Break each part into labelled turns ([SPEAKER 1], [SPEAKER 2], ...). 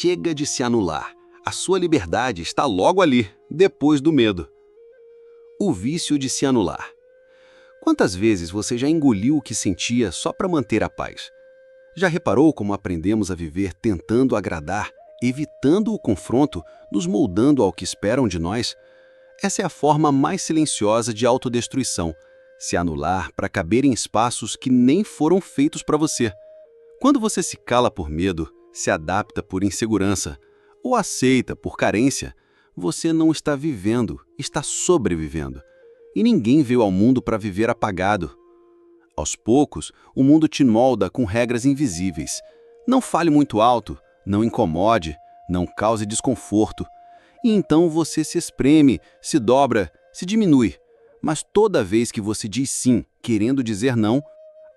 [SPEAKER 1] Chega de se anular. A sua liberdade está logo ali, depois do medo. O vício de se anular. Quantas vezes você já engoliu o que sentia só para manter a paz? Já reparou como aprendemos a viver tentando agradar, evitando o confronto, nos moldando ao que esperam de nós? Essa é a forma mais silenciosa de autodestruição, se anular para caber em espaços que nem foram feitos para você. Quando você se cala por medo, se adapta por insegurança ou aceita por carência, você não está vivendo, está sobrevivendo. E ninguém veio ao mundo para viver apagado. Aos poucos, o mundo te molda com regras invisíveis. Não fale muito alto, não incomode, não cause desconforto. E então você se espreme, se dobra, se diminui. Mas toda vez que você diz sim, querendo dizer não,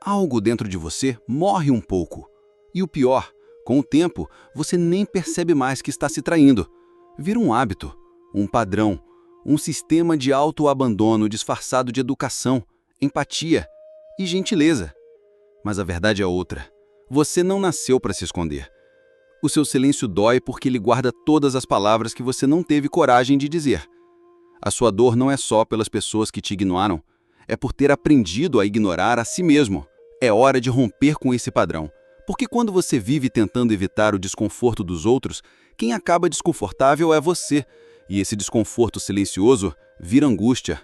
[SPEAKER 1] algo dentro de você morre um pouco. E o pior, com o tempo, você nem percebe mais que está se traindo. Vira um hábito, um padrão, um sistema de autoabandono disfarçado de educação, empatia e gentileza. Mas a verdade é outra. Você não nasceu para se esconder. O seu silêncio dói porque ele guarda todas as palavras que você não teve coragem de dizer. A sua dor não é só pelas pessoas que te ignoram, é por ter aprendido a ignorar a si mesmo. É hora de romper com esse padrão. Porque quando você vive tentando evitar o desconforto dos outros, quem acaba desconfortável é você. E esse desconforto silencioso vira angústia.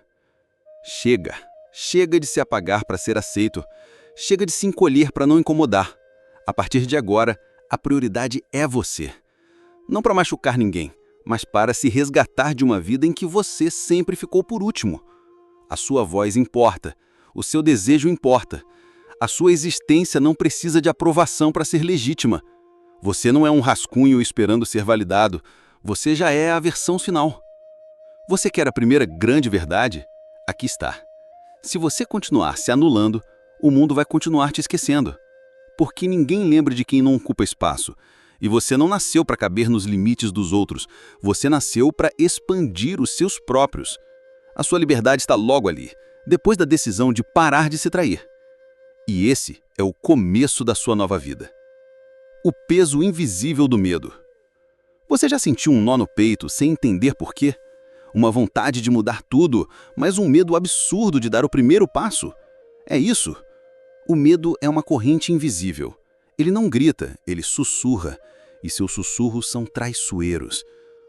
[SPEAKER 1] Chega. Chega de se apagar para ser aceito. Chega de se encolher para não incomodar. A partir de agora, a prioridade é você. Não para machucar ninguém, mas para se resgatar de uma vida em que você sempre ficou por último. A sua voz importa. O seu desejo importa. A sua existência não precisa de aprovação para ser legítima. Você não é um rascunho esperando ser validado. Você já é a versão final. Você quer a primeira grande verdade? Aqui está. Se você continuar se anulando, o mundo vai continuar te esquecendo. Porque ninguém lembra de quem não ocupa espaço. E você não nasceu para caber nos limites dos outros. Você nasceu para expandir os seus próprios. A sua liberdade está logo ali, depois da decisão de parar de se trair. E esse é o começo da sua nova vida. O peso invisível do medo. Você já sentiu um nó no peito sem entender por quê? Uma vontade de mudar tudo, mas um medo absurdo de dar o primeiro passo? É isso. O medo é uma corrente invisível. Ele não grita, ele sussurra. E seus sussurros são traiçoeiros.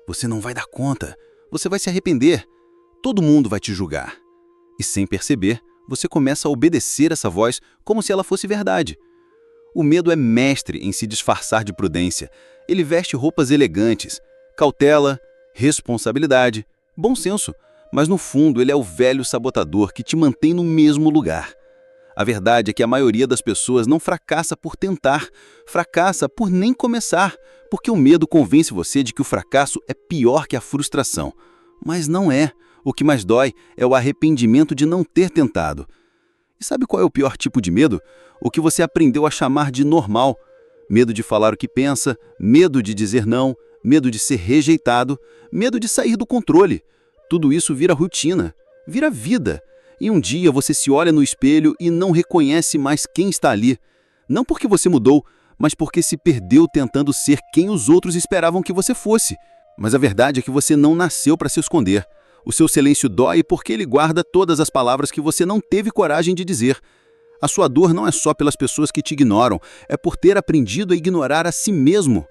[SPEAKER 1] Você não vai dar conta. Você vai se arrepender. Todo mundo vai te julgar. E sem perceber, você começa a obedecer essa voz como se ela fosse verdade. O medo é mestre em se disfarçar de prudência. Ele veste roupas elegantes, cautela, responsabilidade, bom senso, mas no fundo ele é o velho sabotador que te mantém no mesmo lugar. A verdade é que a maioria das pessoas não fracassa por tentar, fracassa por nem começar, porque o medo convence você de que o fracasso é pior que a frustração. Mas não é. O que mais dói é o arrependimento de não ter tentado. E sabe qual é o pior tipo de medo? O que você aprendeu a chamar de normal. Medo de falar o que pensa, medo de dizer não, medo de ser rejeitado, medo de sair do controle. Tudo isso vira rotina, vira vida. E um dia você se olha no espelho e não reconhece mais quem está ali. Não porque você mudou, mas porque se perdeu tentando ser quem os outros esperavam que você fosse. Mas a verdade é que você não nasceu para se esconder. O seu silêncio dói porque ele guarda todas as palavras que você não teve coragem de dizer. A sua dor não é só pelas pessoas que te ignoram, é por ter aprendido a ignorar a si mesmo.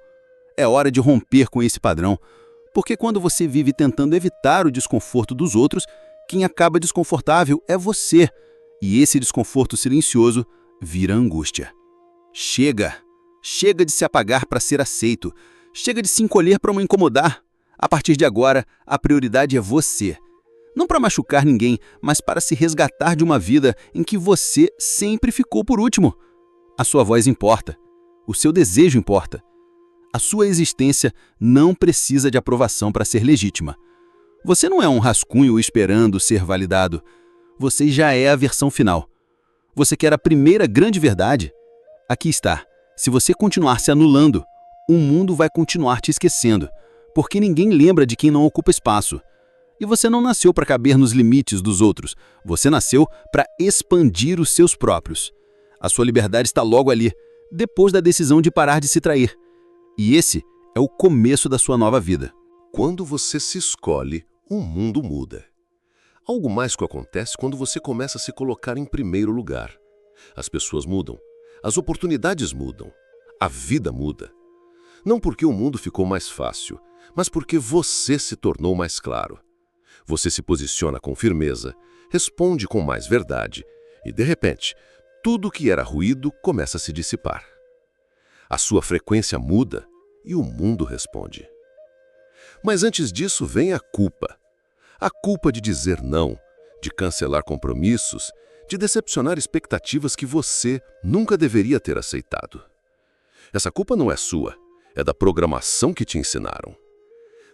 [SPEAKER 1] É hora de romper com esse padrão, porque quando você vive tentando evitar o desconforto dos outros, quem acaba desconfortável é você, e esse desconforto silencioso vira angústia. Chega! Chega de se apagar para ser aceito. Chega de se encolher para não incomodar. A partir de agora, a prioridade é você. Não para machucar ninguém, mas para se resgatar de uma vida em que você sempre ficou por último. A sua voz importa. O seu desejo importa. A sua existência não precisa de aprovação para ser legítima. Você não é um rascunho esperando ser validado. Você já é a versão final. Você quer a primeira grande verdade? Aqui está. Se você continuar se anulando, o mundo vai continuar te esquecendo, porque ninguém lembra de quem não ocupa espaço. E você não nasceu para caber nos limites dos outros. Você nasceu para expandir os seus próprios. A sua liberdade está logo ali, depois da decisão de parar de se trair. E esse É o começo da sua nova vida.
[SPEAKER 2] Quando você se escolhe, o mundo muda. Algo mágico acontece quando você começa a se colocar em primeiro lugar. As pessoas mudam, as oportunidades mudam, a vida muda. Não porque o mundo ficou mais fácil, mas porque você se tornou mais claro. Você se posiciona com firmeza, responde com mais verdade e, de repente, tudo que era ruído começa a se dissipar. A sua frequência muda e o mundo responde. Mas antes disso vem a culpa. A culpa de dizer não, de cancelar compromissos, de decepcionar expectativas que você nunca deveria ter aceitado. Essa culpa não é sua, é da programação que te ensinaram.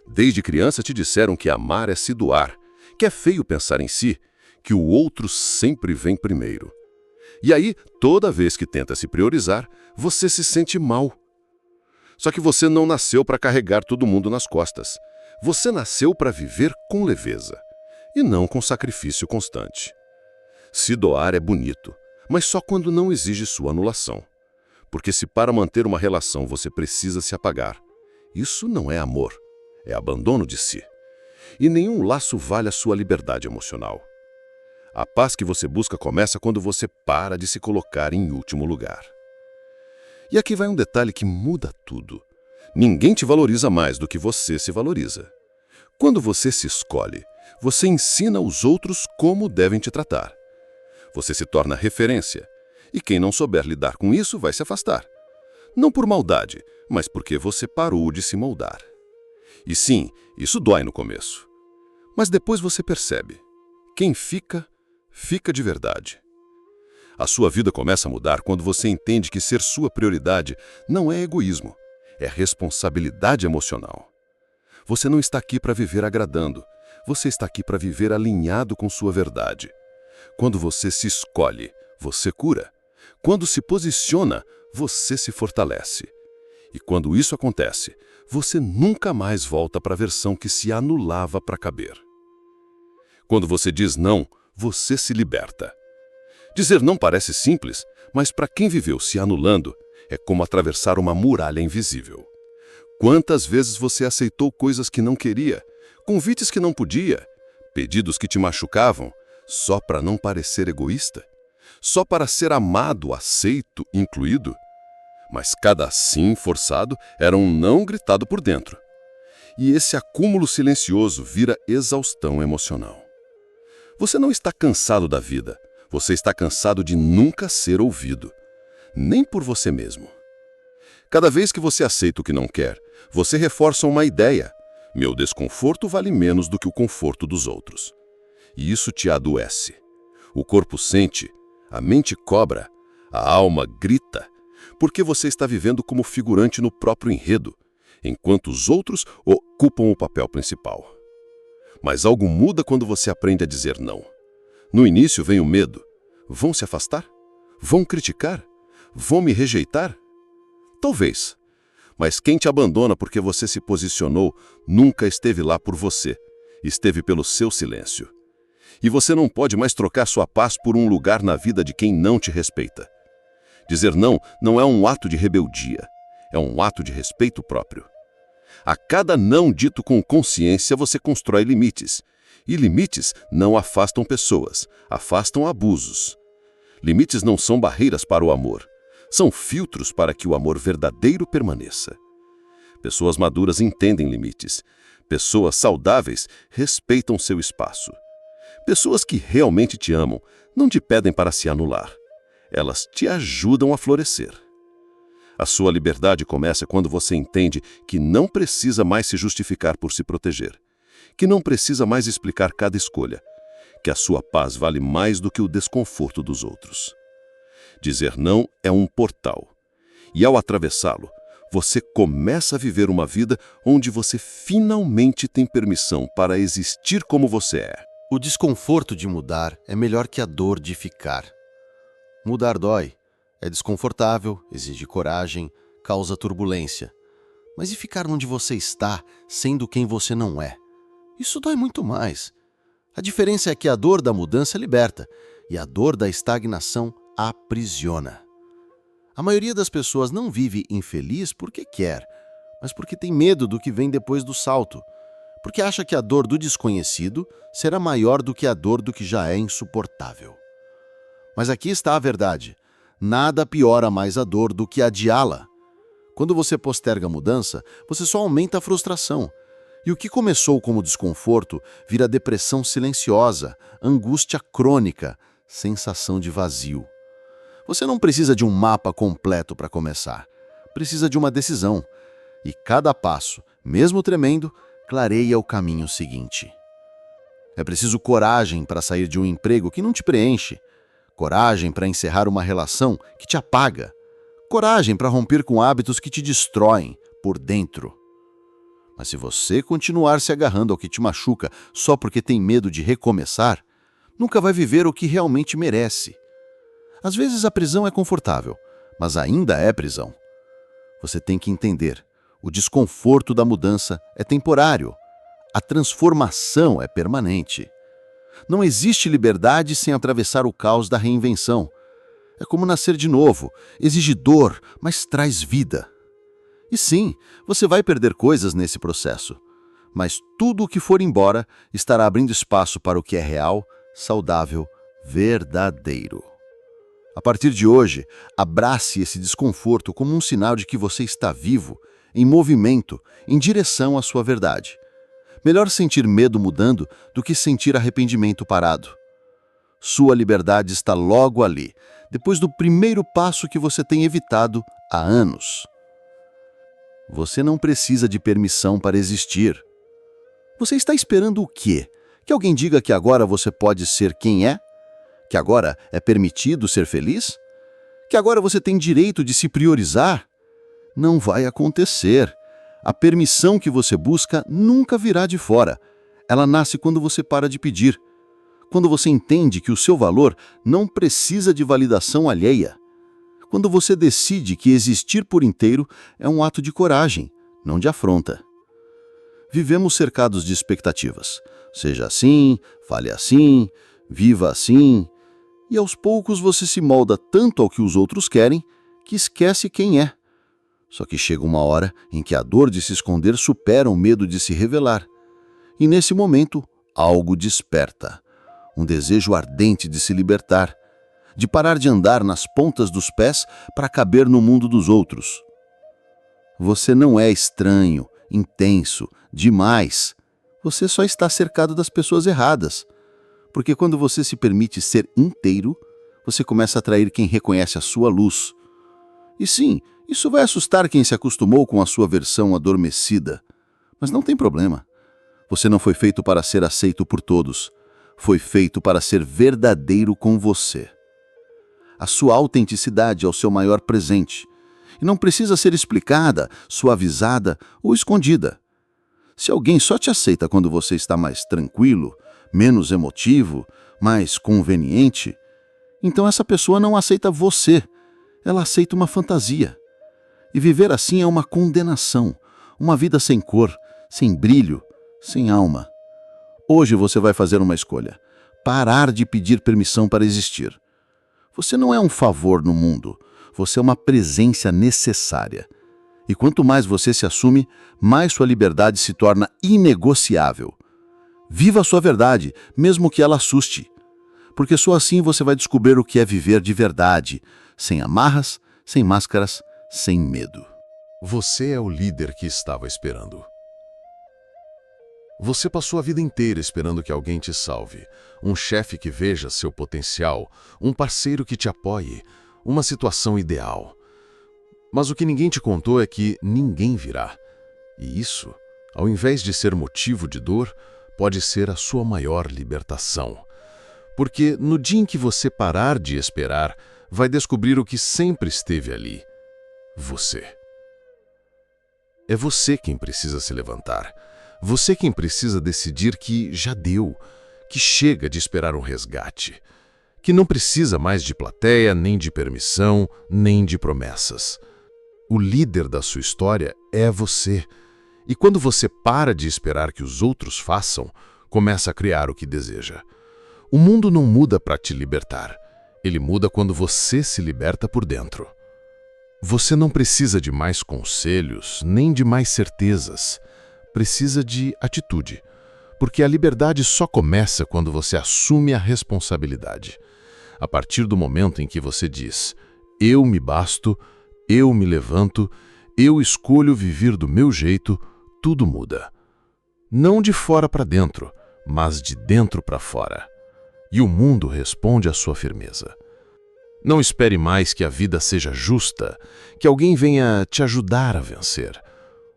[SPEAKER 2] Desde criança te disseram que amar é se doar, que é feio pensar em si, que o outro sempre vem primeiro. E aí, toda vez que tenta se priorizar, você se sente mal. Só que você não nasceu para carregar todo mundo nas costas. Você nasceu para viver com leveza, e não com sacrifício constante. Se doar é bonito, mas só quando não exige sua anulação. Porque se para manter uma relação você precisa se apagar, isso não é amor, é abandono de si. E nenhum laço vale a sua liberdade emocional. A paz que você busca começa quando você para de se colocar em último lugar. E aqui vai um detalhe que muda tudo. Ninguém te valoriza mais do que você se valoriza. Quando você se escolhe, você ensina os outros como devem te tratar. Você se torna referência, e quem não souber lidar com isso vai se afastar. Não por maldade, mas porque você parou de se moldar. E sim, isso dói no começo. Mas depois você percebe. Quem fica, fica de verdade. A sua vida começa a mudar quando você entende que ser sua prioridade não é egoísmo, é responsabilidade emocional. Você não está aqui para viver agradando, você está aqui para viver alinhado com sua verdade. Quando você se escolhe, você cura. Quando se posiciona, você se fortalece. E quando isso acontece, você nunca mais volta para a versão que se anulava para caber. Quando você diz não, você se liberta. Dizer não parece simples, mas para quem viveu se anulando, é como atravessar uma muralha invisível. Quantas vezes você aceitou coisas que não queria, convites que não podia, pedidos que te machucavam, só para não parecer egoísta? Só para ser amado, aceito, incluído? Mas cada sim forçado era um não gritado por dentro. E esse acúmulo silencioso vira exaustão emocional. Você não está cansado da vida. Você está cansado de nunca ser ouvido, nem por você mesmo. Cada vez que você aceita o que não quer, você reforça uma ideia. Meu desconforto vale menos do que o conforto dos outros. E isso te adoece. O corpo sente, a mente cobra, a alma grita, porque você está vivendo como figurante no próprio enredo, enquanto os outros ocupam o papel principal. Mas algo muda quando você aprende a dizer não. No início vem o medo. Vão se afastar? Vão criticar? Vão me rejeitar? Talvez. Mas quem te abandona porque você se posicionou nunca esteve lá por você. Esteve pelo seu silêncio. E você não pode mais trocar sua paz por um lugar na vida de quem não te respeita. Dizer não não é um ato de rebeldia. É um ato de respeito próprio. A cada não dito com consciência você constrói limites. E limites não afastam pessoas, afastam abusos. Limites não são barreiras para o amor. São filtros para que o amor verdadeiro permaneça. Pessoas maduras entendem limites. Pessoas saudáveis respeitam seu espaço. Pessoas que realmente te amam não te pedem para se anular. Elas te ajudam a florescer. A sua liberdade começa quando você entende que não precisa mais se justificar por se proteger. Que não precisa mais explicar cada escolha. Que a sua paz vale mais do que o desconforto dos outros. Dizer não é um portal. E ao atravessá-lo, você começa a viver uma vida onde você finalmente tem permissão para existir como você é.
[SPEAKER 3] O desconforto de mudar é melhor que a dor de ficar. Mudar dói, é desconfortável, exige coragem, causa turbulência. Mas e ficar onde você está, sendo quem você não é? Isso dói muito mais. A diferença é que a dor da mudança liberta e a dor da estagnação aprisiona. A maioria das pessoas não vive infeliz porque quer, mas porque tem medo do que vem depois do salto, porque acha que a dor do desconhecido será maior do que a dor do que já é insuportável. Mas aqui está a verdade: nada piora mais a dor do que adiá-la. Quando você posterga a mudança, você só aumenta a frustração. E o que começou como desconforto vira depressão silenciosa, angústia crônica, sensação de vazio. Você não precisa de um mapa completo para começar. Precisa de uma decisão. E cada passo, mesmo tremendo, clareia o caminho seguinte. É preciso coragem para sair de um emprego que não te preenche. Coragem para encerrar uma relação que te apaga. Coragem para romper com hábitos que te destroem por dentro. Mas se você continuar se agarrando ao que te machuca só porque tem medo de recomeçar, nunca vai viver o que realmente merece. Às vezes a prisão é confortável, mas ainda é prisão. Você tem que entender: o desconforto da mudança é temporário. A transformação é permanente. Não existe liberdade sem atravessar o caos da reinvenção. É como nascer de novo, exige dor, mas traz vida. E sim, você vai perder coisas nesse processo, mas tudo o que for embora estará abrindo espaço para o que é real, saudável, verdadeiro. A partir de hoje, abrace esse desconforto como um sinal de que você está vivo, em movimento, em direção à sua verdade. Melhor sentir medo mudando do que sentir arrependimento parado. Sua liberdade está logo ali, depois do primeiro passo que você tem evitado há anos. Você não precisa de permissão para existir. Você está esperando o quê? Que alguém diga que agora você pode ser quem é? Que agora é permitido ser feliz? Que agora você tem direito de se priorizar? Não vai acontecer. A permissão que você busca nunca virá de fora. Ela nasce quando você para de pedir. Quando você entende que o seu valor não precisa de validação alheia. Quando você decide que existir por inteiro é um ato de coragem, não de afronta. Vivemos cercados de expectativas. Seja assim, fale assim, viva assim. E aos poucos você se molda tanto ao que os outros querem que esquece quem é. Só que chega uma hora em que a dor de se esconder supera o medo de se revelar. E nesse momento, algo desperta. Um desejo ardente de se libertar, de parar de andar nas pontas dos pés para caber no mundo dos outros. Você não é estranho, intenso, demais. Você só está cercado das pessoas erradas. Porque quando você se permite ser inteiro, você começa a atrair quem reconhece a sua luz. E sim, isso vai assustar quem se acostumou com a sua versão adormecida. Mas não tem problema. Você não foi feito para ser aceito por todos. Foi feito para ser verdadeiro com você. A sua autenticidade é o seu maior presente. E não precisa ser explicada, suavizada ou escondida. Se alguém só te aceita quando você está mais tranquilo, menos emotivo, mais conveniente, então essa pessoa não aceita você. Ela aceita uma fantasia. E viver assim é uma condenação, uma vida sem cor, sem brilho, sem alma. Hoje você vai fazer uma escolha: parar de pedir permissão para existir. Você não é um favor no mundo, você é uma presença necessária. E quanto mais você se assume, mais sua liberdade se torna inegociável. Viva a sua verdade, mesmo que ela assuste. Porque só assim você vai descobrir o que é viver de verdade, sem amarras, sem máscaras, sem medo.
[SPEAKER 2] Você é o líder que estava esperando. Você passou a vida inteira esperando que alguém te salve, um chefe que veja seu potencial, um parceiro que te apoie, uma situação ideal. Mas o que ninguém te contou é que ninguém virá. E isso, ao invés de ser motivo de dor, pode ser a sua maior libertação. Porque no dia em que você parar de esperar, vai descobrir o que sempre esteve ali: você. É você quem precisa se levantar. Você quem precisa decidir que já deu, que chega de esperar um resgate, que não precisa mais de plateia, nem de permissão, nem de promessas. O líder da sua história é você. E quando você para de esperar que os outros façam, começa a criar o que deseja. O mundo não muda para te libertar. Ele muda quando você se liberta por dentro. Você não precisa de mais conselhos, nem de mais certezas. Precisa de atitude. Porque a liberdade só começa quando você assume a responsabilidade. A partir do momento em que você diz: eu me basto, eu me levanto, eu escolho viver do meu jeito, tudo muda. Não de fora para dentro, mas de dentro para fora. E o mundo responde à sua firmeza. Não espere mais que a vida seja justa, que alguém venha te ajudar a vencer.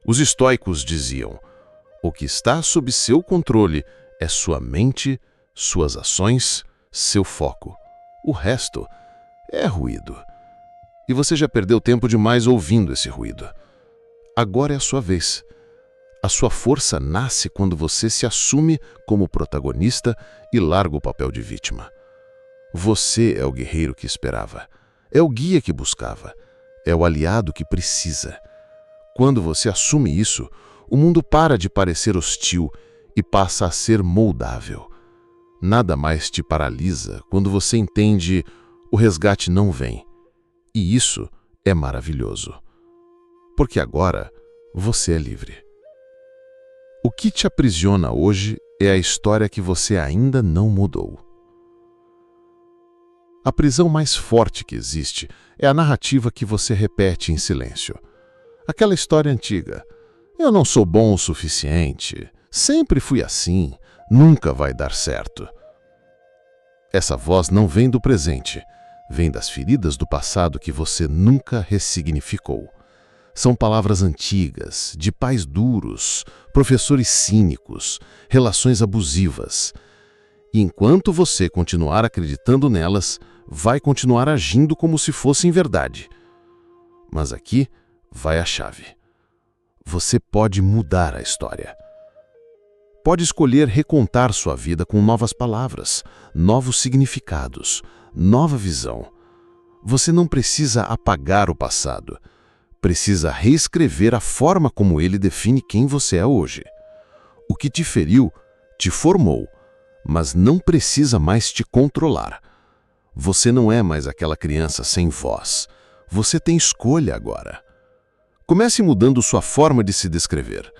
[SPEAKER 2] Os estoicos diziam: o que está sob seu controle é sua mente, suas ações, seu foco. O resto é ruído. E você já perdeu tempo demais ouvindo esse ruído. Agora é a sua vez. A sua força nasce quando você se assume como protagonista e larga o papel de vítima. Você é o guerreiro que esperava, é o guia que buscava, é o aliado que precisa. Quando você assume isso, o mundo para de parecer hostil e passa a ser moldável. Nada mais te paralisa quando você entende: o resgate não vem. E isso é maravilhoso. Porque agora você é livre. O que te aprisiona hoje é a história que você ainda não mudou. A prisão mais forte que existe é a narrativa que você repete em silêncio. Aquela história antiga: eu não sou bom o suficiente, sempre fui assim, nunca vai dar certo. Essa voz não vem do presente, vem das feridas do passado que você nunca ressignificou. São palavras antigas, de pais duros, professores cínicos, relações abusivas. E enquanto você continuar acreditando nelas, vai continuar agindo como se fossem verdade. Mas aqui vai a chave. Você pode mudar a história. Pode escolher recontar sua vida com novas palavras, novos significados, nova visão. Você não precisa apagar o passado. Precisa reescrever a forma como ele define quem você é hoje. O que te feriu, te formou, mas não precisa mais te controlar. Você não é mais aquela criança sem voz. Você tem escolha agora. Comece mudando sua forma de se descrever.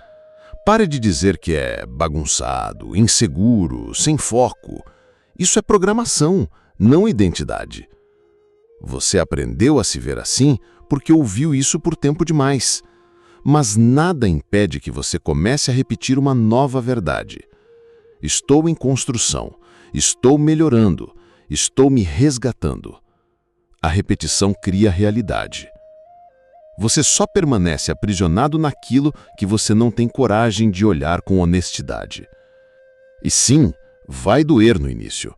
[SPEAKER 2] Pare de dizer que é bagunçado, inseguro, sem foco. Isso é programação, não identidade. Você aprendeu a se ver assim porque ouviu isso por tempo demais. Mas nada impede que você comece a repetir uma nova verdade. Estou em construção, estou melhorando, estou me resgatando. A repetição cria realidade. Você só permanece aprisionado naquilo que você não tem coragem de olhar com honestidade. E sim, vai doer no início.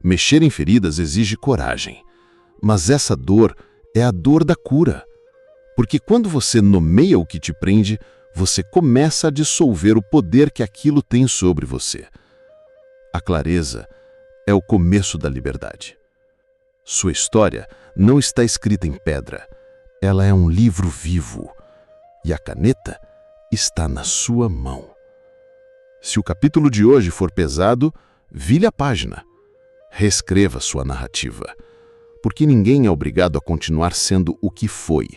[SPEAKER 2] Mexer em feridas exige coragem. Mas essa dor é a dor da cura. Porque quando você nomeia o que te prende, você começa a dissolver o poder que aquilo tem sobre você. A clareza é o começo da liberdade. Sua história não está escrita em pedra. Ela é um livro vivo. E a caneta está na sua mão. Se o capítulo de hoje for pesado, vire a página. Reescreva sua narrativa. Porque ninguém é obrigado a continuar sendo o que foi,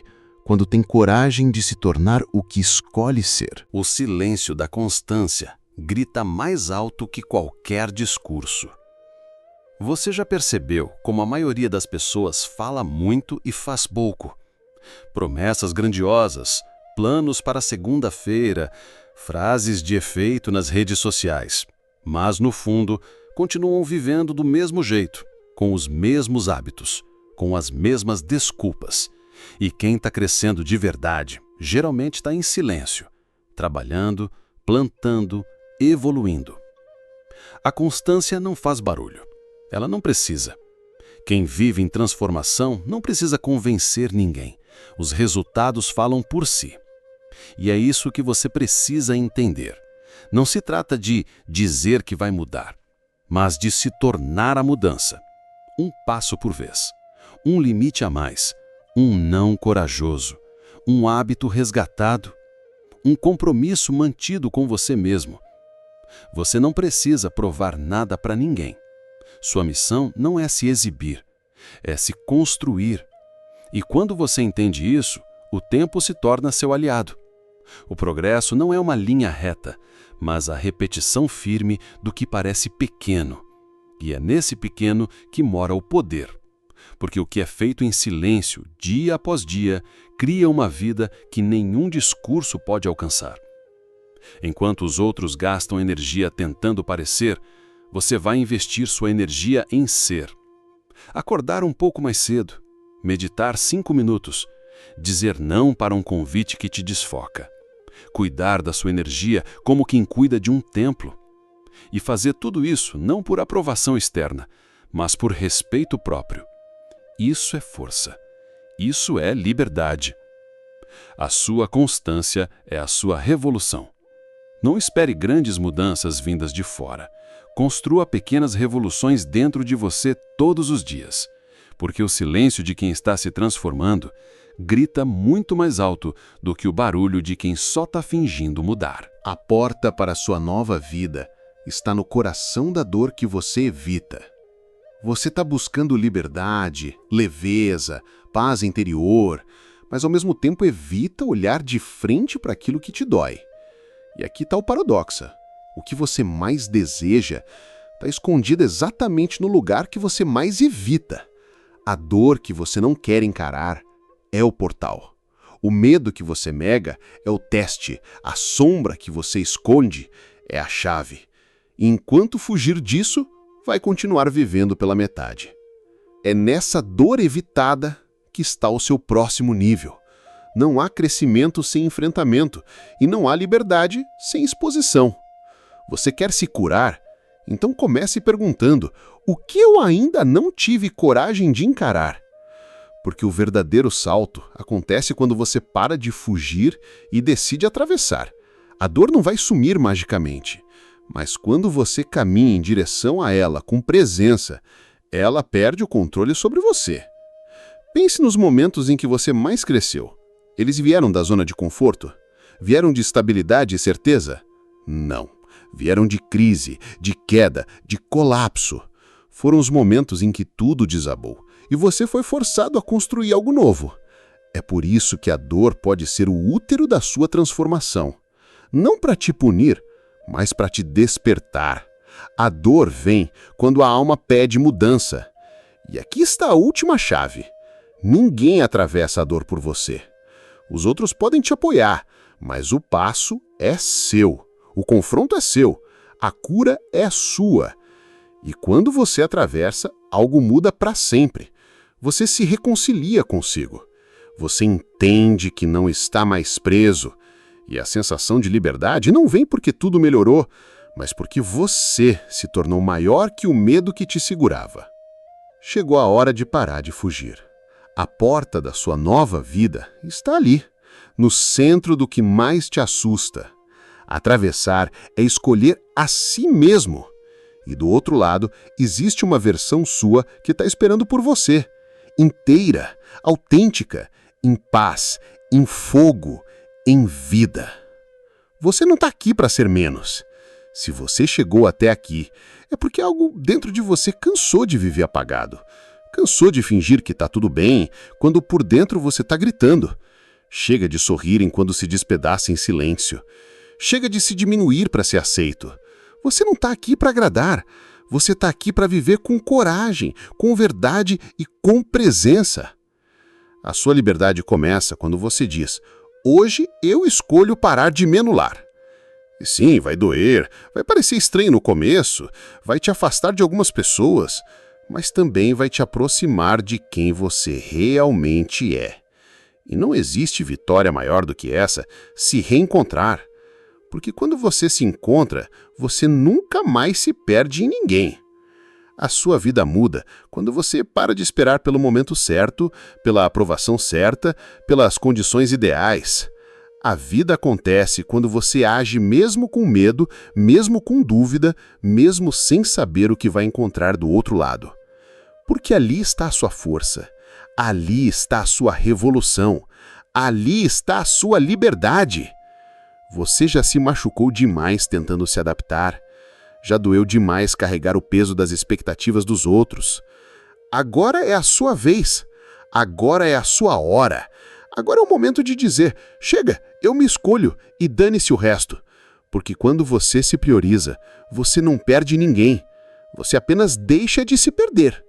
[SPEAKER 2] quando tem coragem de se tornar o que escolhe ser.
[SPEAKER 1] O silêncio da constância grita mais alto que qualquer discurso. Você já percebeu como a maioria das pessoas fala muito e faz pouco? Promessas grandiosas, planos para segunda-feira, frases de efeito nas redes sociais. Mas, no fundo, continuam vivendo do mesmo jeito, com os mesmos hábitos, com as mesmas desculpas. E quem está crescendo de verdade, geralmente está em silêncio, trabalhando, plantando, evoluindo. A constância não faz barulho. Ela não precisa. Quem vive em transformação não precisa convencer ninguém. Os resultados falam por si. E é isso que você precisa entender. Não se trata de dizer que vai mudar, mas de se tornar a mudança. Um passo por vez. Um limite a mais. Um não corajoso. Um hábito resgatado. Um compromisso mantido com você mesmo. Você não precisa provar nada para ninguém. Sua missão não é se exibir, é se construir. E quando você entende isso, o tempo se torna seu aliado. O progresso não é uma linha reta, mas a repetição firme do que parece pequeno. E é nesse pequeno que mora o poder. Porque o que é feito em silêncio, dia após dia, cria uma vida que nenhum discurso pode alcançar. Enquanto os outros gastam energia tentando parecer, você vai investir sua energia em ser. Acordar um pouco mais cedo, meditar 5 minutos, dizer não para um convite que te desfoca, cuidar da sua energia como quem cuida de um templo. E fazer tudo isso não por aprovação externa, mas por respeito próprio. Isso é força. Isso é liberdade. A sua constância é a sua revolução. Não espere grandes mudanças vindas de fora. Construa pequenas revoluções dentro de você todos os dias, porque o silêncio de quem está se transformando grita muito mais alto do que o barulho de quem só está fingindo mudar.
[SPEAKER 3] A porta para a sua nova vida está no coração da dor que você evita. Você está buscando liberdade, leveza, paz interior, mas ao mesmo tempo evita olhar de frente para aquilo que te dói. E aqui está o paradoxo. O que você mais deseja está escondido exatamente no lugar que você mais evita. A dor que você não quer encarar é o portal. O medo que você nega é o teste. A sombra que você esconde é a chave. E enquanto fugir disso, vai continuar vivendo pela metade. É nessa dor evitada que está o seu próximo nível. Não há crescimento sem enfrentamento e não há liberdade sem exposição. Você quer se curar? Então comece perguntando: o que eu ainda não tive coragem de encarar? Porque o verdadeiro salto acontece quando você para de fugir e decide atravessar. A dor não vai sumir magicamente, mas quando você caminha em direção a ela com presença, ela perde o controle sobre você. Pense nos momentos em que você mais cresceu. Eles vieram da zona de conforto? Vieram de estabilidade e certeza? Não. Vieram de crise, de queda, de colapso. Foram os momentos em que tudo desabou e você foi forçado a construir algo novo. É por isso que a dor pode ser o útero da sua transformação. Não para te punir, mas para te despertar. A dor vem quando a alma pede mudança. E aqui está a última chave. Ninguém atravessa a dor por você. Os outros podem te apoiar, mas o passo é seu. O confronto é seu. A cura é sua. E quando você atravessa, algo muda para sempre. Você se reconcilia consigo. Você entende que não está mais preso. E a sensação de liberdade não vem porque tudo melhorou, mas porque você se tornou maior que o medo que te segurava. Chegou a hora de parar de fugir. A porta da sua nova vida está ali, no centro do que mais te assusta. Atravessar é escolher a si mesmo. E do outro lado, existe uma versão sua que está esperando por você. Inteira, autêntica, em paz, em fogo, em vida. Você não está aqui para ser menos. Se você chegou até aqui, é porque algo dentro de você cansou de viver apagado. Cansou de fingir que está tudo bem, quando por dentro você está gritando. Chega de sorrir enquanto se despedaça em silêncio. Chega de se diminuir para ser aceito. Você não está aqui para agradar. Você está aqui para viver com coragem, com verdade e com presença. A sua liberdade começa quando você diz: hoje eu escolho parar de me anular. E sim, vai doer, vai parecer estranho no começo, vai te afastar de algumas pessoas, mas também vai te aproximar de quem você realmente é. E não existe vitória maior do que essa, se reencontrar. Porque quando você se encontra, você nunca mais se perde em ninguém. A sua vida muda quando você para de esperar pelo momento certo, pela aprovação certa, pelas condições ideais. A vida acontece quando você age mesmo com medo, mesmo com dúvida, mesmo sem saber o que vai encontrar do outro lado. Porque ali está a sua força, ali está a sua revolução, ali está a sua liberdade. Você já se machucou demais tentando se adaptar, já doeu demais carregar o peso das expectativas dos outros. Agora é a sua vez.
[SPEAKER 4] Agora é a sua hora. Agora é o momento de dizer: chega, eu me escolho e dane-se o resto. Porque quando você se prioriza, você não perde ninguém. Você apenas deixa de se perder.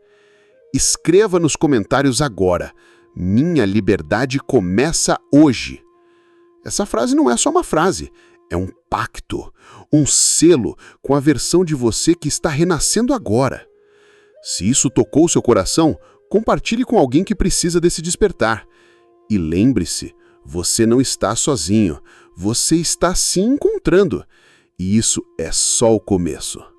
[SPEAKER 4] Escreva nos comentários agora: minha liberdade começa hoje. Essa frase não é só uma frase, é um pacto, um selo com a versão de você que está renascendo agora. Se isso tocou seu coração, compartilhe com alguém que precisa desse despertar. E lembre-se, você não está sozinho, você está se encontrando. E isso é só o começo.